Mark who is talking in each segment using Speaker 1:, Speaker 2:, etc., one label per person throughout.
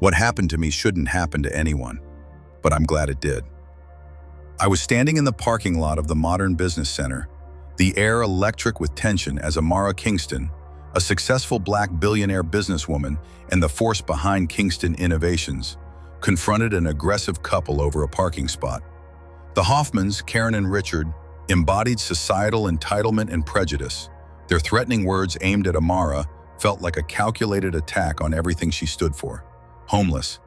Speaker 1: What happened to me shouldn't happen to anyone, but I'm glad it did. I was standing in the parking lot of the Modern Business Center, the air electric with tension as Amara Kingston, a successful black billionaire businesswoman and the force behind Kingston Innovations, confronted an aggressive couple over a parking spot. The Hoffmans, Karen and Richard, embodied societal entitlement and prejudice. Their threatening words aimed at Amara felt like a calculated attack on everything she stood for. Homeless.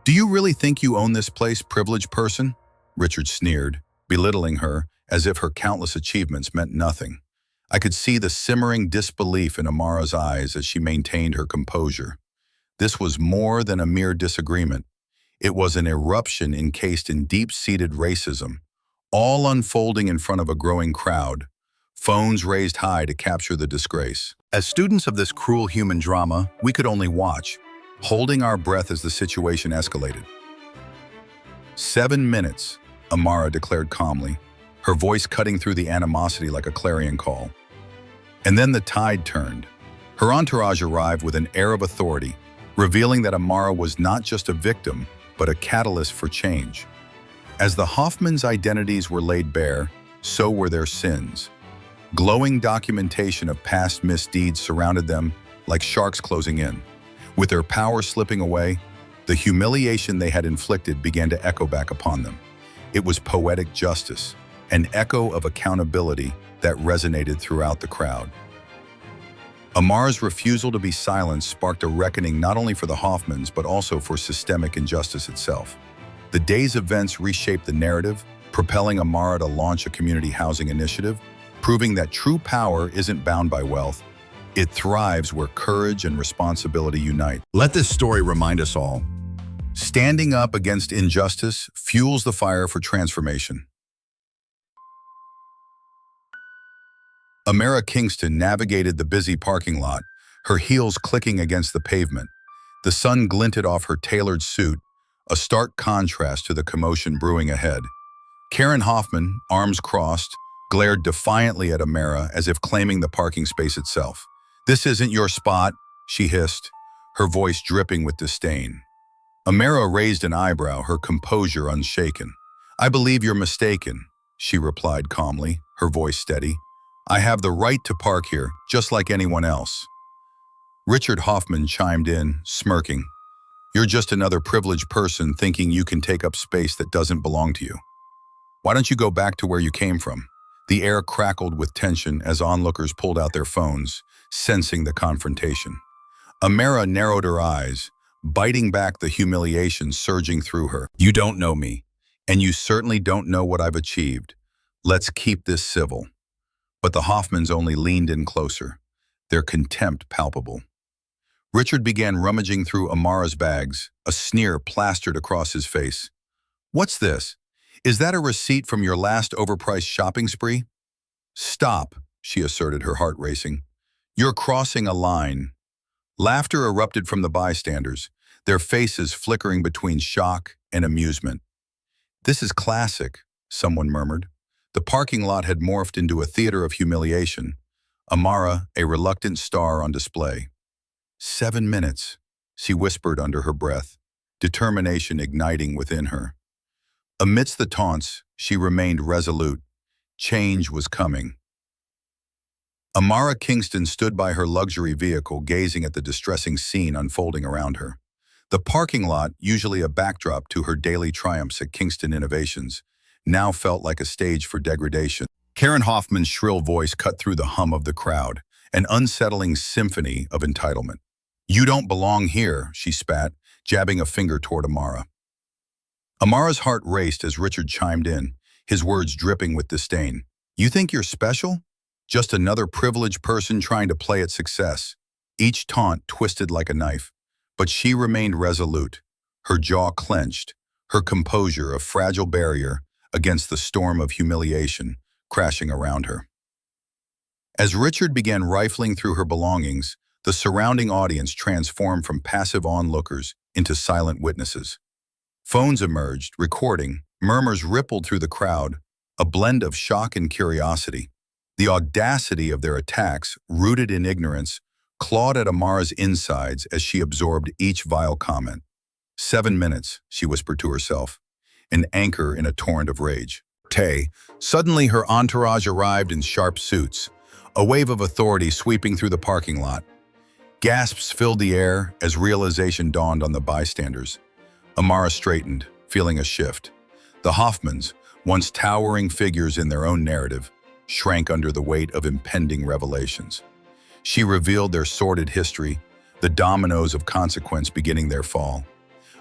Speaker 1: "Do you really think you own this place, privileged person?" Richard sneered, belittling her as if her countless achievements meant nothing. I could see the simmering disbelief in Amara's eyes as she maintained her composure. This was more than a mere disagreement. It was an eruption encased in deep-seated racism, all unfolding in front of a growing crowd, phones raised high to capture the disgrace. As students of this cruel human drama, we could only watch, holding our breath as the situation escalated. 7 minutes, Amara declared calmly, her voice cutting through the animosity like a clarion call. And then the tide turned. Her entourage arrived with an air of authority, revealing that Amara was not just a victim, but a catalyst for change. As the Hoffmans' identities were laid bare, so were their sins. Glowing documentation of past misdeeds surrounded them like sharks closing in. With their power slipping away, the humiliation they had inflicted began to echo back upon them. It was poetic justice, an echo of accountability that resonated throughout the crowd. Amara's refusal to be silenced sparked a reckoning not only for the Hoffmans, but also for systemic injustice itself. The day's events reshaped the narrative, propelling Amara to launch a community housing initiative, proving that true power isn't bound by wealth. It thrives where courage and responsibility unite. Let this story remind us all. Standing up against injustice fuels the fire for transformation. Amara Kingston navigated the busy parking lot, her heels clicking against the pavement. The sun glinted off her tailored suit, a stark contrast to the commotion brewing ahead. Karen Hoffman, arms crossed, glared defiantly at Amara as if claiming the parking space itself. "This isn't your spot," she hissed, her voice dripping with disdain. Amara raised an eyebrow, her composure unshaken. "I believe you're mistaken," she replied calmly, her voice steady. "I have the right to park here, just like anyone else." Richard Hoffman chimed in, smirking. "You're just another privileged person thinking you can take up space that doesn't belong to you. Why don't you go back to where you came from?" The air crackled with tension as onlookers pulled out their phones, sensing the confrontation. Amara narrowed her eyes, biting back the humiliation surging through her. "You don't know me, and you certainly don't know what I've achieved. Let's keep this civil." But the Hoffmans only leaned in closer, their contempt palpable. Richard began rummaging through Amara's bags, a sneer plastered across his face. "What's this? Is that a receipt from your last overpriced shopping spree?" "Stop," she asserted, her heart racing. "You're crossing a line." Laughter erupted from the bystanders, their faces flickering between shock and amusement. "This is classic," someone murmured. The parking lot had morphed into a theater of humiliation, Amara a reluctant star on display. 7 minutes, she whispered under her breath, determination igniting within her. Amidst the taunts, she remained resolute. Change was coming. Amara Kingston stood by her luxury vehicle, gazing at the distressing scene unfolding around her. The parking lot, usually a backdrop to her daily triumphs at Kingston Innovations, now felt like a stage for degradation. Karen Hoffman's shrill voice cut through the hum of the crowd, an unsettling symphony of entitlement. "You don't belong here," she spat, jabbing a finger toward Amara. Amara's heart raced as Richard chimed in, his words dripping with disdain. "You think you're special? Just another privileged person trying to play at success." Each taunt twisted like a knife, but she remained resolute, her jaw clenched, her composure a fragile barrier against the storm of humiliation crashing around her. As Richard began rifling through her belongings, the surrounding audience transformed from passive onlookers into silent witnesses. Phones emerged, recording, murmurs rippled through the crowd, a blend of shock and curiosity. The audacity of their attacks, rooted in ignorance, clawed at Amara's insides as she absorbed each vile comment. 7 minutes, she whispered to herself, an anchor in a torrent of rage. Suddenly her entourage arrived in sharp suits, a wave of authority sweeping through the parking lot. Gasps filled the air as realization dawned on the bystanders. Amara straightened, feeling a shift. The Hoffmans, once towering figures in their own narrative, shrank under the weight of impending revelations. She revealed their sordid history, the dominoes of consequence beginning their fall.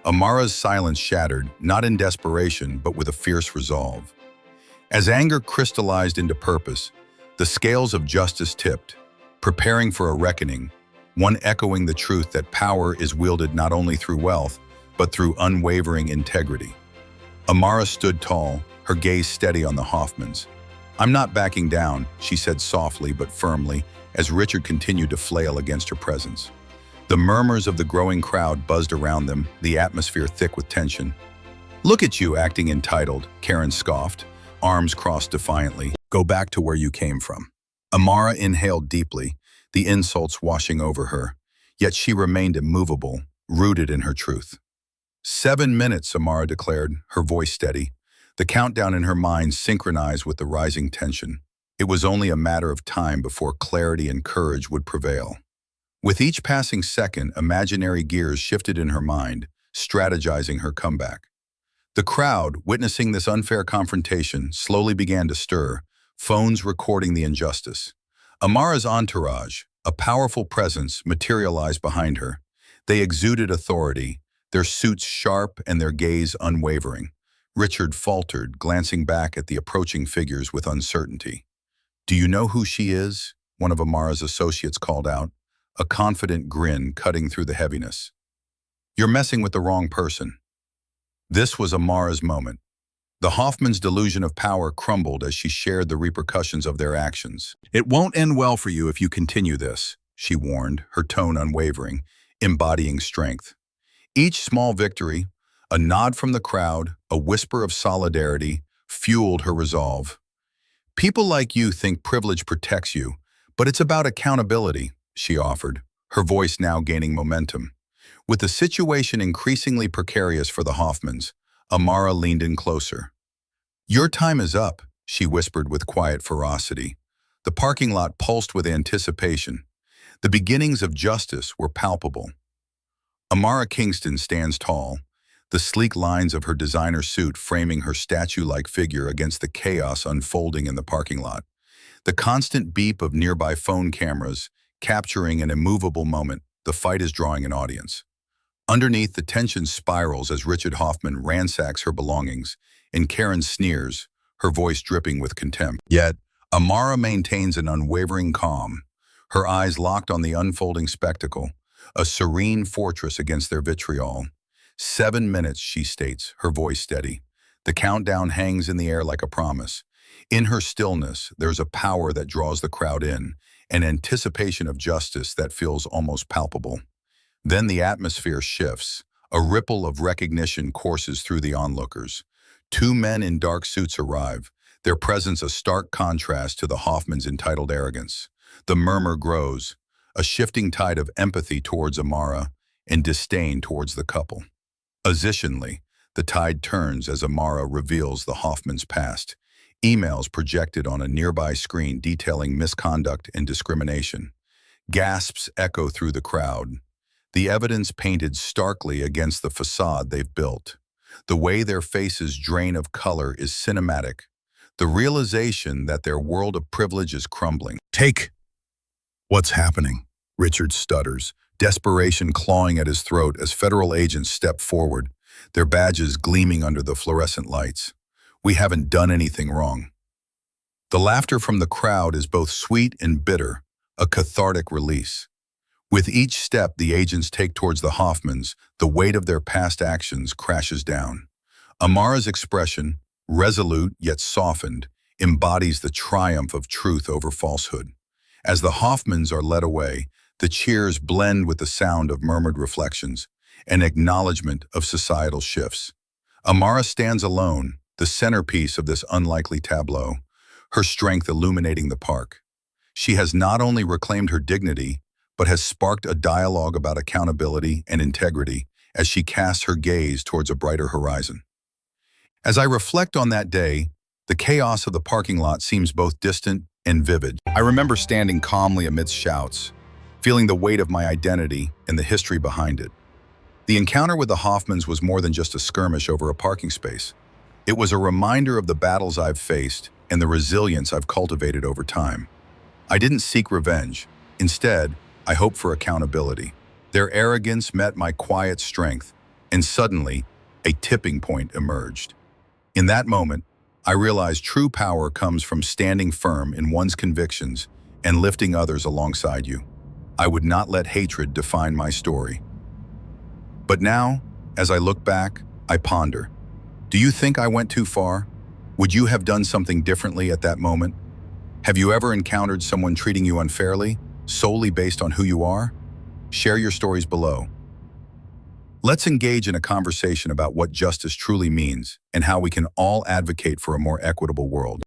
Speaker 1: Amara's silence shattered, not in desperation, but with a fierce resolve. As anger crystallized into purpose, the scales of justice tipped, preparing for a reckoning, one echoing the truth that power is wielded not only through wealth, but through unwavering integrity. Amara stood tall, her gaze steady on the Hoffmans. "I'm not backing down," she said softly but firmly, as Richard continued to flail against her presence. The murmurs of the growing crowd buzzed around them, the atmosphere thick with tension. "Look at you acting entitled," Karen scoffed, arms crossed defiantly. "Go back to where you came from." Amara inhaled deeply, the insults washing over her, yet she remained immovable, rooted in her truth. 7 minutes, Amara declared, her voice steady. The countdown in her mind synchronized with the rising tension. It was only a matter of time before clarity and courage would prevail. With each passing second, imaginary gears shifted in her mind, strategizing her comeback. The crowd, witnessing this unfair confrontation, slowly began to stir, phones recording the injustice. Amara's entourage, a powerful presence, materialized behind her. They exuded authority, their suits sharp and their gaze unwavering. Richard faltered, glancing back at the approaching figures with uncertainty. "Do you know who she is?" one of Amara's associates called out, a confident grin cutting through the heaviness. "You're messing with the wrong person." This was Amara's moment. The Hoffman's delusion of power crumbled as she shared the repercussions of their actions. "It won't end well for you if you continue this," she warned, her tone unwavering, embodying strength. Each small victory, a nod from the crowd, a whisper of solidarity, fueled her resolve. "People like you think privilege protects you, but it's about accountability," she offered, her voice now gaining momentum. With the situation increasingly precarious for the Hoffmans, Amara leaned in closer. "Your time is up," she whispered with quiet ferocity. The parking lot pulsed with anticipation. The beginnings of justice were palpable. Amara Kingston stands tall, the sleek lines of her designer suit framing her statue-like figure against the chaos unfolding in the parking lot. The constant beep of nearby phone cameras, capturing an immovable moment, the fight is drawing an audience. Underneath, the tension spirals as Richard Hoffman ransacks her belongings, and Karen sneers, her voice dripping with contempt. Yet, Amara maintains an unwavering calm, her eyes locked on the unfolding spectacle, a serene fortress against their vitriol. 7 minutes, she states, her voice steady. The countdown hangs in the air like a promise. In her stillness, there's a power that draws the crowd in, an anticipation of justice that feels almost palpable. Then the atmosphere shifts. A ripple of recognition courses through the onlookers. Two men in dark suits arrive, their presence a stark contrast to the Hoffman's entitled arrogance. The murmur grows, a shifting tide of empathy towards Amara and disdain towards the couple. Positionally, the tide turns as Amara reveals the Hoffman's past, emails projected on a nearby screen detailing misconduct and discrimination. Gasps echo through the crowd. The evidence painted starkly against the facade they've built. The way their faces drain of color is cinematic. The realization that their world of privilege is crumbling. What's happening? Richard stutters, desperation clawing at his throat as federal agents step forward, their badges gleaming under the fluorescent lights. "We haven't done anything wrong." The laughter from the crowd is both sweet and bitter, a cathartic release. With each step the agents take towards the Hoffmans, the weight of their past actions crashes down. Amara's expression, resolute yet softened, embodies the triumph of truth over falsehood. As the Hoffmans are led away, the cheers blend with the sound of murmured reflections, an acknowledgement of societal shifts. Amara stands alone, the centerpiece of this unlikely tableau, her strength illuminating the park. She has not only reclaimed her dignity, but has sparked a dialogue about accountability and integrity, as she casts her gaze towards a brighter horizon. As I reflect on that day, the chaos of the parking lot seems both distant and vivid. I remember standing calmly amidst shouts, feeling the weight of my identity and the history behind it. The encounter with the Hoffmans was more than just a skirmish over a parking space. It was a reminder of the battles I've faced and the resilience I've cultivated over time. I didn't seek revenge. Instead, I hoped for accountability. Their arrogance met my quiet strength, and suddenly, a tipping point emerged. In that moment, I realized true power comes from standing firm in one's convictions and lifting others alongside you. I would not let hatred define my story. But now, as I look back, I ponder. Do you think I went too far? Would you have done something differently at that moment? Have you ever encountered someone treating you unfairly, solely based on who you are? Share your stories below. Let's engage in a conversation about what justice truly means and how we can all advocate for a more equitable world.